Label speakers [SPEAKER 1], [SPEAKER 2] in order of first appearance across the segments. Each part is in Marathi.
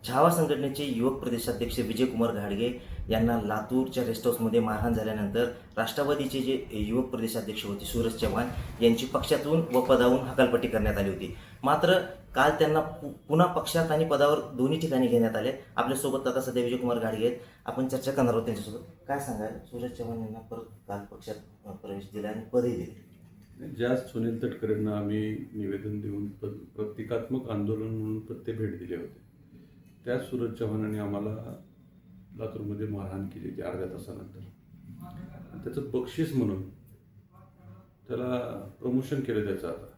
[SPEAKER 1] छावा संघटनेचे युवक प्रदेशाध्यक्ष विजयकुमार घाडगे यांना लातूरच्या रेस्ट हाऊसमध्ये मारहाण झाल्यानंतर राष्ट्रवादीचे जे युवक प्रदेशाध्यक्ष होते सूरज चव्हाण यांची पक्षातून व पदावरून हकालपट्टी करण्यात आली होती. मात्र काल त्यांना पुन्हा पक्षात आणि पदावर दोन्ही ठिकाणी घेण्यात आले. आपल्यासोबत आता सध्या विजयकुमार घाडगे आहेत. आपण चर्चा करणार आहोत त्यांच्यासोबत. काय सांगाल, सूरज चव्हाण यांना परत काल पक्षात प्रवेश दिला आणि पदही दिले?
[SPEAKER 2] ज्या सुनील तटकरेंना आम्ही निवेदन देऊन प्रतिकात्मक आंदोलन म्हणून ते भेट दिले होते, त्या सूरज चव्हाणांनी आम्हाला लातूरमध्ये मारहाण केली होती अर्ध्या तासानंतर. त्याचं बक्षीस म्हणून त्याला प्रमोशन केलं. त्याचं आता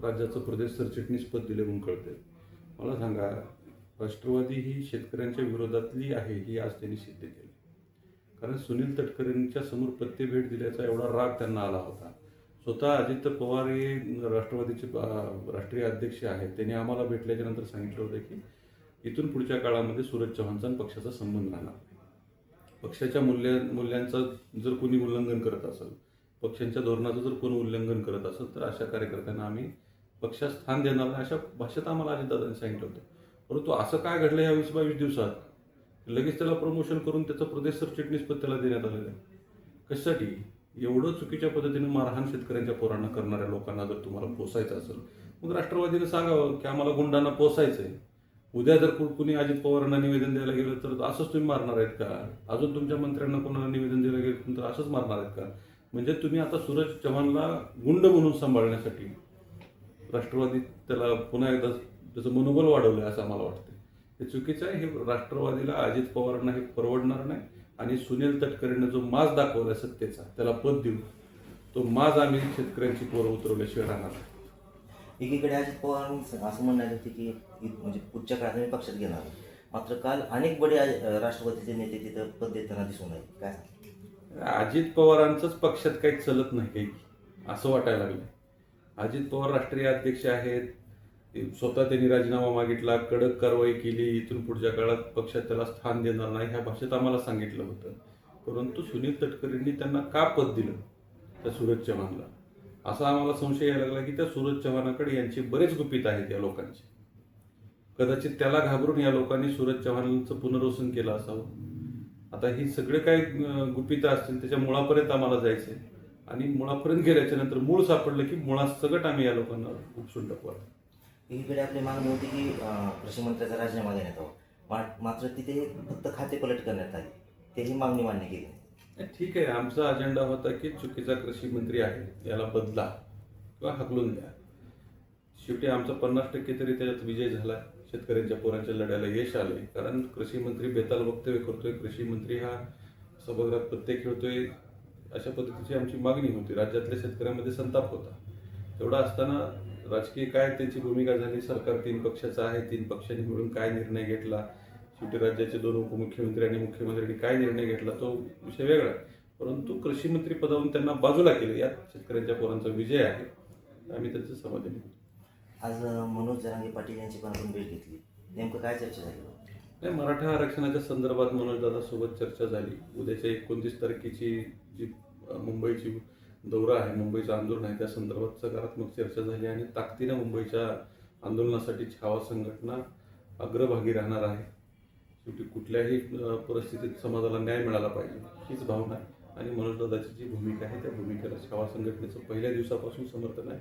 [SPEAKER 2] राज्याचं प्रदेश सरचिटणीस पद दिले म्हणून कळते. मला सांगा, राष्ट्रवादी ही शेतकऱ्यांच्या विरोधातली आहे हे आज त्यांनी सिद्ध केलं. कारण सुनील तटकरेंच्या समोर भेट दिल्याचा एवढा राग त्यांना आला होता. स्वतः अजित पवार हे राष्ट्रवादीचे राष्ट्रीय अध्यक्ष आहेत. त्यांनी आम्हाला भेटल्याच्या नंतर सांगितलं होतं की इथून पुढच्या काळामध्ये सूरज चव्हाणचा आणि पक्षाचा संबंध राहणार. पक्षाच्या मूल्यांचं जर कोणी उल्लंघन करत असेल, पक्षांच्या धोरणाचं जर कोणी उल्लंघन करत असेल तर अशा कार्यकर्त्यांना आम्ही पक्षात स्थान देणार नाही, अशा भाषेत आम्हाला अजितदादांनी सांगितलं होतं. परंतु असं काय घडलं या 20-22 दिवसात? लगेच त्याला प्रमोशन करून त्याचं प्रदेश सरचिटणीस पद त्याला देण्यात आलेलं आहे. कशासाठी? एवढं चुकीच्या पद्धतीने मारहाण शेतकऱ्यांच्या पोरांना करणाऱ्या लोकांना जर तुम्हाला पोसायचं असेल, मग राष्ट्रवादीने सांगावं की आम्हाला गुंडांना पोसायचं आहे. उद्या जर कुणी अजित पवारांना निवेदन द्यायला गेलं तर असंच तुम्ही मारणार आहेत का? अजून तुमच्या मंत्र्यांना कोणाला निवेदन द्यायला गेलं तर असंच मारणार आहेत का? म्हणजे तुम्ही आता सूरज चव्हाणला गुंड म्हणून सांभाळण्यासाठी राष्ट्रवादी त्याला पुन्हा एकदा त्याचं मनोबल वाढवलं असं आम्हाला वाटतं. हे चुकीचं आहे. हे राष्ट्रवादीला, अजित पवारांना हे परवडणार नाही. आणि सुनील तटकरेंना जो माज दाखवला सत्तेचा, त्याला पद देऊ, तो माज आम्ही शेतकऱ्यांची पोरं उतरवल्याशिवाय राहणार नाही.
[SPEAKER 1] एकीकडे अजित पवारांनी असं म्हणाले होते की म्हणजे पुढच्या काळात मी पक्षात घेणार. मात्र काल अनेक बडे राष्ट्रवादीचे नेते तिथं पद देताना दिसून आले. काय
[SPEAKER 2] अजित पवारांचंच पक्षात काही चलत नाही काही असं वाटायला लागलं. अजित पवार राष्ट्रीय अध्यक्ष आहेत. स्वतः त्यांनी राजीनामा मागितला, कडक कारवाई केली, इथून पुढच्या काळात पक्षात त्याला स्थान देणार नाही ह्या भाषेत आम्हाला सांगितलं होतं. परंतु सुनील तटकरेंनी त्यांना का पद दिलं त्या सूरज चव्हाणला, असा आम्हाला संशय यायला लागला की त्या सूरज चव्हाणाकडे यांची बरेच गुपित आहेत या लोकांची. कदाचित त्याला घाबरून या लोकांनी सूरज चव्हाणांचं पुनर्वसन केलं असावं. आता ही सगळे काय गुपित असतील त्याच्या मुळापर्यंत आम्हाला जायचंय. आणि मुळापर्यंत गेल्याच्या नंतर मूळ सापडलं की मुळात सगळं आम्ही या लोकांना उपसून टाकू.
[SPEAKER 1] एकीकडे आपली मागणी होती की कृषी मंत्र्याचा राजीनामा देण्यात यावा, मात्र तिथे फक्त खातेपलट करण्यात आली. तेही मागणी मान्य केली.
[SPEAKER 2] ठीक आहे, आमचा अजेंडा होता की चुकीचा कृषी मंत्री आहे याला बदला किंवा हकलून द्या. शेवटी आमचा 50% तरी त्याच्यात विजय झाला. शेतकऱ्यांच्या पोरांच्या लढ्याला यश आले. कारण कृषी मंत्री बेताल वक्तव्य करतोय, कृषी मंत्री हा सभागृहात पत्ते खेळतोय, अशा पद्धतीची आमची मागणी होती. राज्यातल्या शेतकऱ्यांमध्ये संताप होता. तेवढा असताना राजकीय काय त्यांची भूमिका झाली, सरकार 3 पक्षाचं आहे, 3 पक्षांनी मिळून काय निर्णय घेतला, शेवटी राज्याचे 2 उपमुख्यमंत्री आणि मुख्यमंत्र्यांनी काय निर्णय घेतला तो विषय वेगळा. परंतु कृषी मंत्री पदावरून त्यांना बाजूला केले, यात शेतकऱ्यांच्या पोरांचा विजय आहे. आम्ही त्यांचं समाधानी होतो.
[SPEAKER 1] आज मनोज जरांगे पाटील यांची पण आपण भेट घेतली. नेमकं काय चर्चा झाली?
[SPEAKER 2] नाही, मराठा आरक्षणाच्या संदर्भात मनोजदादासोबत चर्चा झाली. उद्याच्या 29 तारखेची जी मुंबईची दौरा आहे, मुंबईचं आंदोलन आहे, त्या संदर्भात सकारात्मक चर्चा झाली. आणि ताकदीनं मुंबईच्या आंदोलनासाठी छावा संघटना अग्रभागी राहणार आहे. शेवटी कुठल्याही परिस्थितीत समाजाला न्याय मिळाला पाहिजे हीच भावना आहे. आणि मनोजदादाची जी भूमिका आहे त्या भूमिकेला छावा संघटनेचं पहिल्या दिवसापासून समर्थन आहे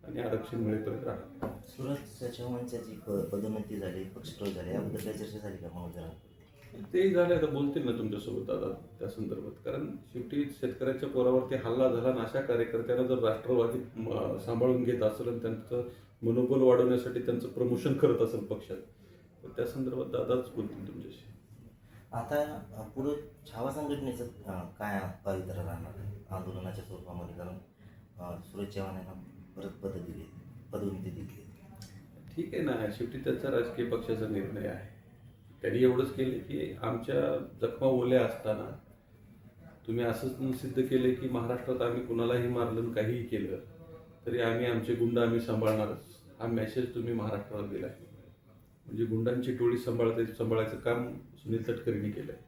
[SPEAKER 2] आणि आरक्षण मिळेपर्यंत राहणार.
[SPEAKER 1] सूरज चव्हाणची जी पदोन्नती झाली, पक्षप्रवेश झाले, याबद्दल काय चर्चा झाली का मनोज जरांगे?
[SPEAKER 2] तेही झाले, आता बोलतील ना तुमच्यासोबत दादा त्या संदर्भात. कारण शेवटी शेतकऱ्यांच्या पोरावरती हल्ला झाला आणि अशा कार्यकर्त्यांना जर राष्ट्रवादी सांभाळून घेत असेल आणि त्यांचं मनोबल वाढवण्यासाठी त्यांचं प्रमोशन करत असेल पक्षात, तर त्या संदर्भात दादाच बोलतील तुमच्याशी.
[SPEAKER 1] आता पुढे छावा संघटनेचं काय पावित्र्य राहणार आहे आंदोलनाच्या स्वरूपामध्ये? कारण सूरज चव्हाण यांना परत पदोन्नती दिली.
[SPEAKER 2] ठीक आहे ना, शेवटी त्याचा राजकीय पक्षाचा निर्णय आहे. त्यांनी एवढंच केले की आमच्या जखमा ओल्या असताना तुम्ही असंच सिद्ध केले की महाराष्ट्रात आम्ही कुणालाही मारलं, काहीही केलं तरी आम्ही आमचे गुंड आम्ही सांभाळणारच, हा मेसेज तुम्ही महाराष्ट्राला दिला आहे. म्हणजे गुंडांची टोळी सांभाळायचं काम सुनील तटकरेंनी केलं आहे.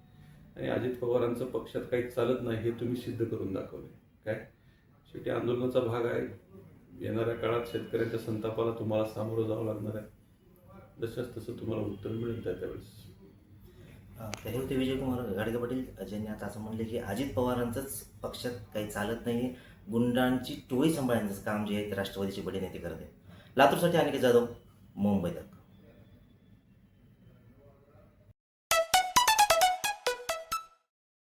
[SPEAKER 2] आणि अजित पवारांचं पक्षात काही चालत नाही हे तुम्ही सिद्ध करून दाखवले. काय शेवटी आंदोलनाचा भाग आहे. येणाऱ्या काळात शेतकऱ्यांच्या संतापाला तुम्हाला सामोरं जावं लागणार आहे. जशाच तसं तुम्हाला उत्तर मिळेल त्यावेळेस.
[SPEAKER 1] तर हे होते विजयकुमार घाडगे पाटील, ज्यांनी आता असं म्हणले की अजित पवारांचंच पक्षात काही चालत नाही, गुंडांची टोळी सांभाळण्याचं काम जे आहे ते राष्ट्रवादीचे बडे नेते करत आहेत. लातूरसाठी अनिकेत जाधव, मुंबईत.